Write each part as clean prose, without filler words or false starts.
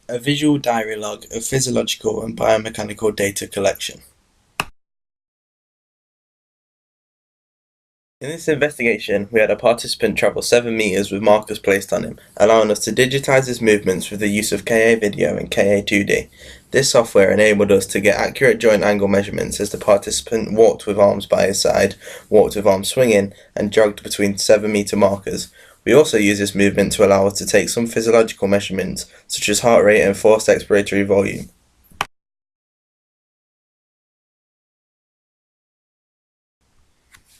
A visual diary log of physiological and biomechanical data collection. In this investigation, we had a participant travel 7 meters with markers placed on him, allowing us to digitize his movements with the use of KA video and KA 2D. This software enabled us to get accurate joint angle measurements as the participant walked with arms by his side, walked with arms swinging, and jogged between 7-meter markers. We also use this movement to allow us to take some physiological measurements, such as heart rate and forced expiratory volume.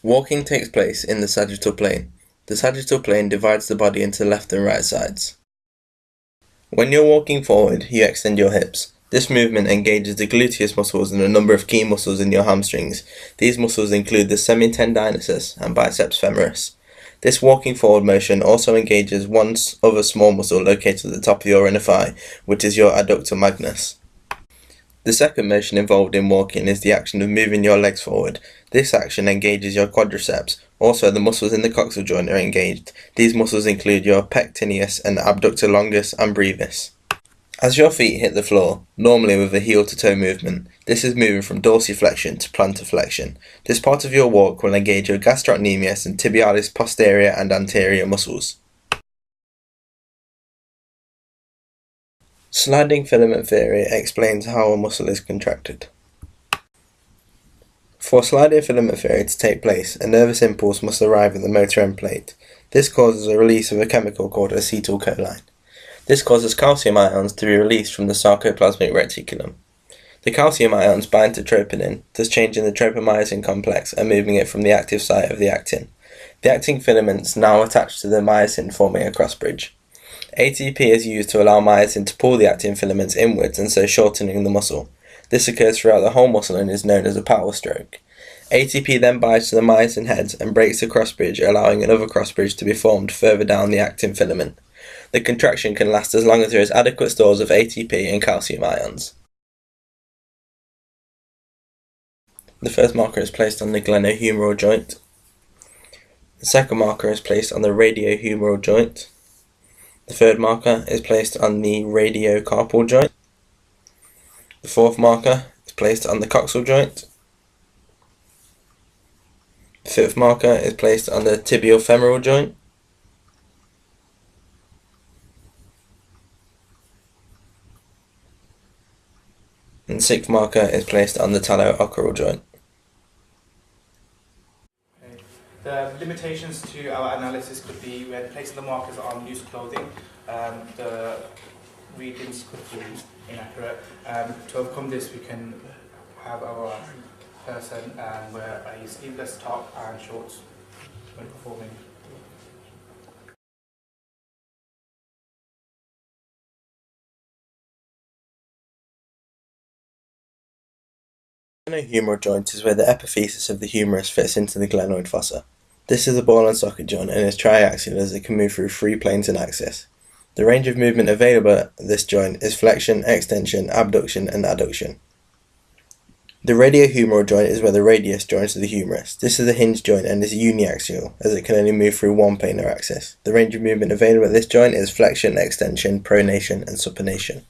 Walking takes place in the sagittal plane. The sagittal plane divides the body into left and right sides. When you're walking forward, you extend your hips. This movement engages the gluteus muscles and a number of key muscles in your hamstrings. These muscles include the semitendinosus and biceps femoris. This walking forward motion also engages one other small muscle located at the top of your inner thigh, which is your adductor magnus. The second motion involved in walking is the action of moving your legs forward. This action engages your quadriceps. Also, the muscles in the coxal joint are engaged. These muscles include your pectineus and abductor longus and brevis. As your feet hit the floor, normally with a heel to toe movement, this is moving from dorsiflexion to plantar flexion. This part of your walk will engage your gastrocnemius and tibialis posterior and anterior muscles. Sliding filament theory explains how a muscle is contracted. For sliding filament theory to take place, a nervous impulse must arrive at the motor end plate. This causes a release of a chemical called acetylcholine. This causes calcium ions to be released from the sarcoplasmic reticulum. The calcium ions bind to troponin, thus changing the tropomyosin complex and moving it from the active site of the actin. The actin filaments now attach to the myosin, forming a cross bridge. ATP is used to allow myosin to pull the actin filaments inwards and so shortening the muscle. This occurs throughout the whole muscle and is known as a power stroke. ATP then binds to the myosin heads and breaks the cross bridge, allowing another cross bridge to be formed further down the actin filament. The contraction can last as long as there is adequate stores of ATP and calcium ions. The first marker is placed on the glenohumeral joint. The second marker is placed on the radiohumeral joint. The third marker is placed on the radiocarpal joint. The fourth marker is placed on the coxal joint. The fifth marker is placed on the tibial femoral joint. And the sixth marker is placed on the taloocral joint. The limitations to our analysis could be when placing the markers on loose clothing, the readings could be inaccurate. To overcome this, we can have our person wear a sleeveless top and shorts when performing. The glenohumeral joint is where the epiphysis of the humerus fits into the glenoid fossa. This is a ball and socket joint and is triaxial as it can move through 3 planes and axis. The range of movement available at this joint is flexion, extension, abduction, and adduction. The radiohumeral joint is where the radius joins to the humerus. This is a hinge joint and is uniaxial as it can only move through 1 planar axis. The range of movement available at this joint is flexion, extension, pronation, and supination.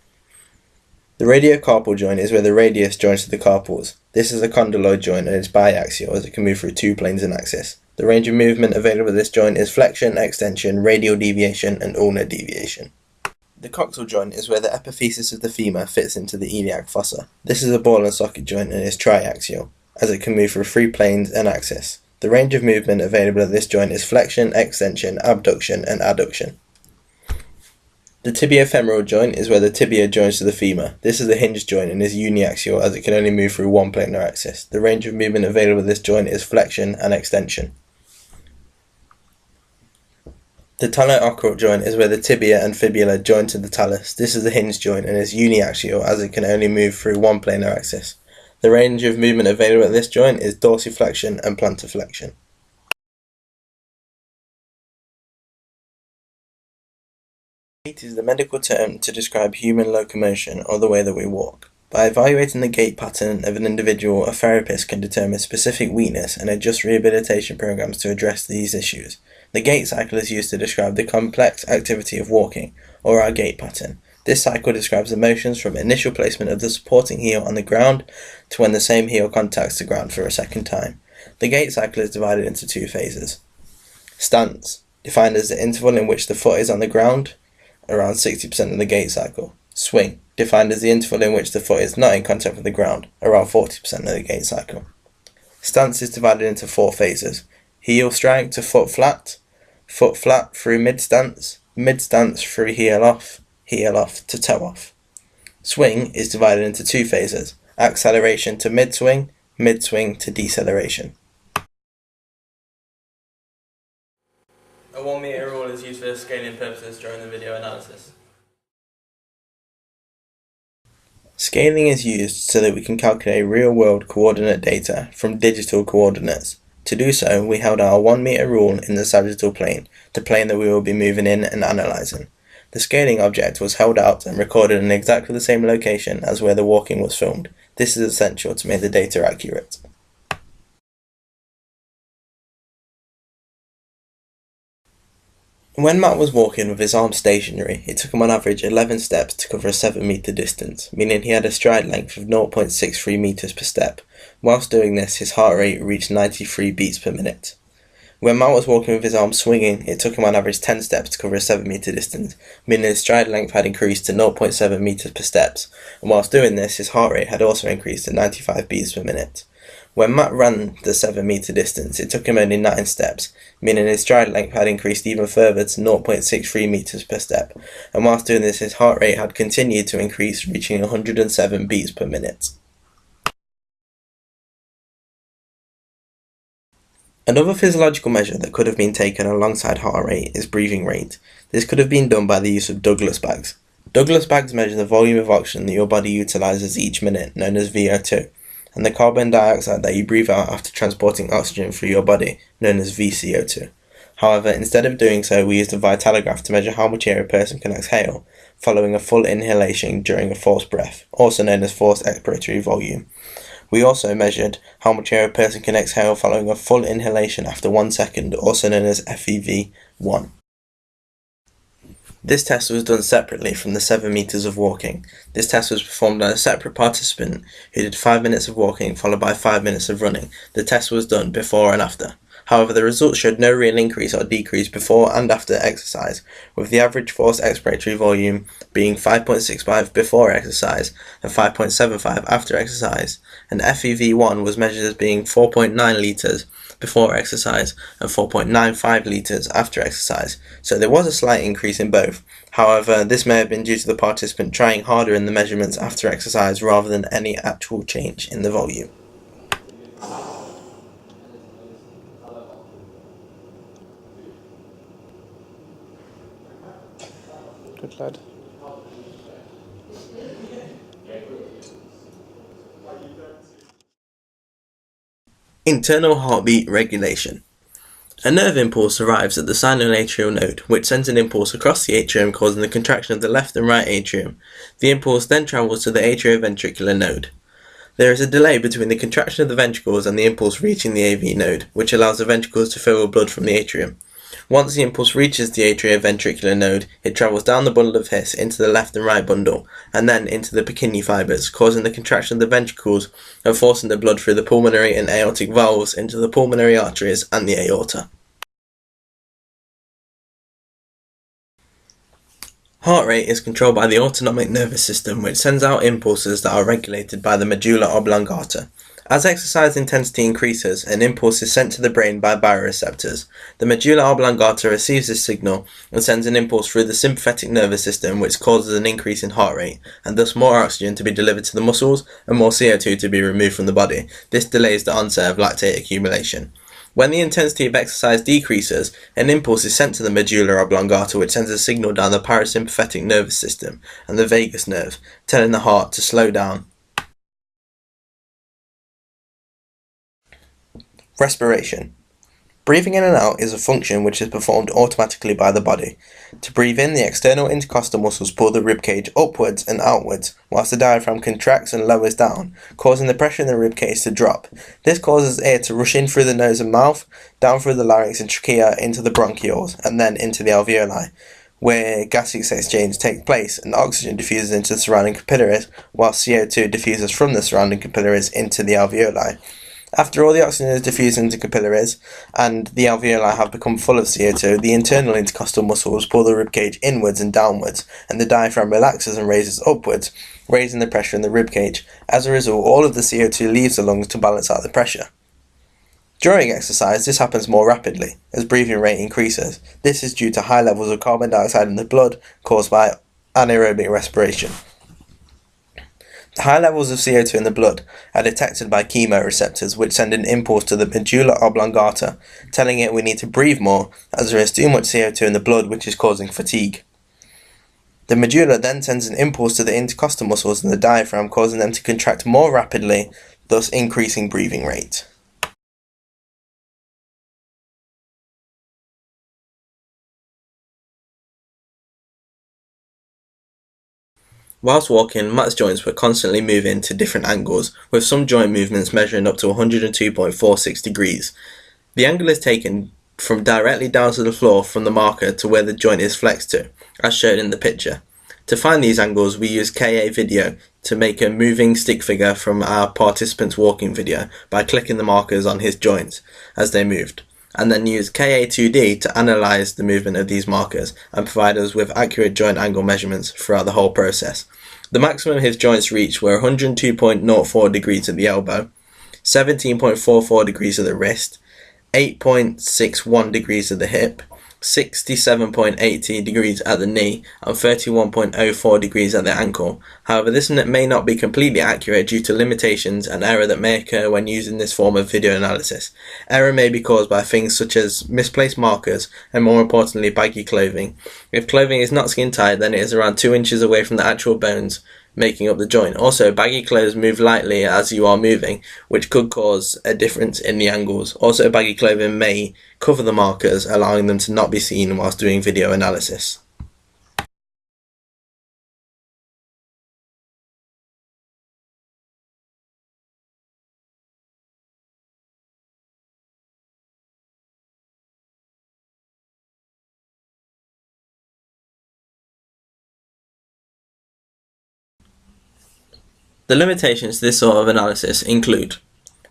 The radiocarpal joint is where the radius joins to the carpals. This is a condyloid joint and is biaxial as it can move through 2 planes and axis. The range of movement available at this joint is flexion, extension, radial deviation, and ulnar deviation. The coxal joint is where the epiphysis of the femur fits into the iliac fossa. This is a ball and socket joint and is triaxial, as it can move through 3 planes and axis. The range of movement available at this joint is flexion, extension, abduction, and adduction. The tibiofemoral joint is where the tibia joins to the femur. This is a hinge joint and is uniaxial as it can only move through 1 planar axis. The range of movement available at this joint is flexion and extension. The taloocral joint is where the tibia and fibula join to the talus. This is a hinge joint and is uniaxial as it can only move through 1 planar axis. The range of movement available at this joint is dorsiflexion and plantar flexion. Gait is the medical term to describe human locomotion or the way that we walk. By evaluating the gait pattern of an individual, a therapist can determine specific weakness and adjust rehabilitation programs to address these issues. The gait cycle is used to describe the complex activity of walking, or our gait pattern. This cycle describes the motions from initial placement of the supporting heel on the ground to when the same heel contacts the ground for a second time. The gait cycle is divided into 2 phases. Stance, defined as the interval in which the foot is on the ground, around 60% of the gait cycle. Swing, defined as the interval in which the foot is not in contact with the ground, around 40% of the gait cycle. Stance is divided into 4 phases. Heel strike to foot flat through mid-stance through heel off to toe off. Swing is divided into 2 phases. Acceleration to mid-swing to deceleration. A 1 meter rule is used for scaling purposes during the video analysis. Scaling is used so that we can calculate real-world coordinate data from digital coordinates. To do so, we held our 1 meter rule in the sagittal plane, the plane that we will be moving in and analysing. The scaling object was held out and recorded in exactly the same location as where the walking was filmed. This is essential to make the data accurate. When Matt was walking with his arms stationary, it took him on average 11 steps to cover a 7 metre distance, meaning he had a stride length of 0.63 metres per step. Whilst doing this, his heart rate reached 93 beats per minute. When Matt was walking with his arms swinging, it took him on average 10 steps to cover a 7 metre distance, meaning his stride length had increased to 0.7 metres per step, and whilst doing this, his heart rate had also increased to 95 beats per minute. When Matt ran the 7 metre distance, it took him only 9 steps, meaning his stride length had increased even further to 0.63 metres per step, and whilst doing this his heart rate had continued to increase, reaching 107 beats per minute. Another physiological measure that could have been taken alongside heart rate is breathing rate. This could have been done by the use of Douglas bags. Douglas bags measure the volume of oxygen that your body utilises each minute, known as VO2. And the carbon dioxide that you breathe out after transporting oxygen through your body, known as VCO2. However, instead of doing so, we used a vitalograph to measure how much air a person can exhale following a full inhalation during a forced breath, also known as forced expiratory volume. We also measured how much air a person can exhale following a full inhalation after 1 second, also known as FEV1. This test was done separately from the 7 metres of walking. This test was performed on a separate participant who did 5 minutes of walking followed by 5 minutes of running. The test was done before and after. However, the results showed no real increase or decrease before and after exercise, with the average forced expiratory volume being 5.65 before exercise and 5.75 after exercise, and FEV1 was measured as being 4.9 litres before exercise and 4.95 litres after exercise, so there was a slight increase in both. However, this may have been due to the participant trying harder in the measurements after exercise rather than any actual change in the volume. Good lad. Internal heartbeat regulation. A nerve impulse arrives at the sinoatrial node, which sends an impulse across the atrium causing the contraction of the left and right atrium. The impulse then travels to the atrioventricular node. There is a delay between the contraction of the ventricles and the impulse reaching the AV node, which allows the ventricles to fill with blood from the atrium. Once the impulse reaches the atrioventricular node, it travels down the bundle of His into the left and right bundle, and then into the Purkinje fibres, causing the contraction of the ventricles and forcing the blood through the pulmonary and aortic valves into the pulmonary arteries and the aorta. Heart rate is controlled by the autonomic nervous system, which sends out impulses that are regulated by the medulla oblongata. As exercise intensity increases, an impulse is sent to the brain by baroreceptors. The medulla oblongata receives this signal and sends an impulse through the sympathetic nervous system, which causes an increase in heart rate, and thus more oxygen to be delivered to the muscles and more CO2 to be removed from the body. This delays the onset of lactate accumulation. When the intensity of exercise decreases, an impulse is sent to the medulla oblongata, which sends a signal down the parasympathetic nervous system and the vagus nerve, telling the heart to slow down. Respiration. Breathing in and out is a function which is performed automatically by the body. To breathe in, the external intercostal muscles pull the ribcage upwards and outwards, whilst the diaphragm contracts and lowers down, causing the pressure in the ribcage to drop. This causes air to rush in through the nose and mouth, down through the larynx and trachea into the bronchioles, and then into the alveoli. where gaseous exchange takes place and oxygen diffuses into the surrounding capillaries, while CO2 diffuses from the surrounding capillaries into the alveoli. After all the oxygen is diffused into capillaries and the alveoli have become full of CO2, the internal intercostal muscles pull the ribcage inwards and downwards, and the diaphragm relaxes and raises upwards, raising the pressure in the ribcage. As a result, all of the CO2 leaves the lungs to balance out the pressure. During exercise, this happens more rapidly, as breathing rate increases. This is due to high levels of carbon dioxide in the blood caused by anaerobic respiration. High levels of CO2 in the blood are detected by chemoreceptors, which send an impulse to the medulla oblongata, telling it we need to breathe more as there is too much CO2 in the blood, which is causing fatigue. The medulla then sends an impulse to the intercostal muscles and the diaphragm, causing them to contract more rapidly, thus increasing breathing rate. Whilst walking, Matt's joints were constantly moving to different angles, with some joint movements measuring up to 102.46 degrees. The angle is taken from directly down to the floor from the marker to where the joint is flexed to, as shown in the picture. To find these angles, we use KA video to make a moving stick figure from our participant's walking video by clicking the markers on his joints as they moved, and then use KA2D to analyse the movement of these markers and provide us with accurate joint angle measurements throughout the whole process. The maximum his joints reached were 102.04 degrees at the elbow, 17.44 degrees at the wrist, 8.61 degrees at the hip, 67.80 degrees at the knee, and 31.04 degrees at the ankle. However, this may not be completely accurate due to limitations and error that may occur when using this form of video analysis. Error may be caused by things such as misplaced markers and, more importantly, baggy clothing. If clothing is not skin tight, then it is around 2 inches away from the actual bones making up the joint. Also, baggy clothes move lightly as you are moving, which could cause a difference in the angles. Also, baggy clothing may cover the markers, allowing them to not be seen whilst doing video analysis. The limitations to this sort of analysis include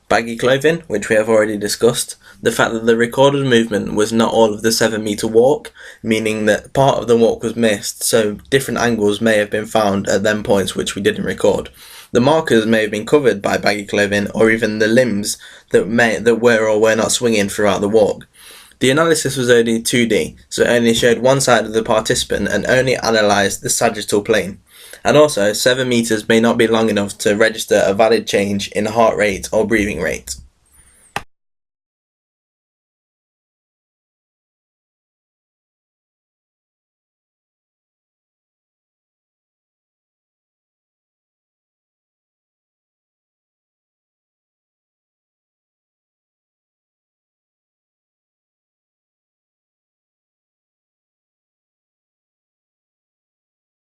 baggy clothing, which we have already discussed, the fact that the recorded movement was not all of the 7-metre walk, meaning that part of the walk was missed, so different angles may have been found at them points which we didn't record. The markers may have been covered by baggy clothing, or even the limbs that were or were not swinging throughout the walk. The analysis was only 2D, so it only showed one side of the participant and only analysed the sagittal plane. And also, 7 meters may not be long enough to register a valid change in heart rate or breathing rate.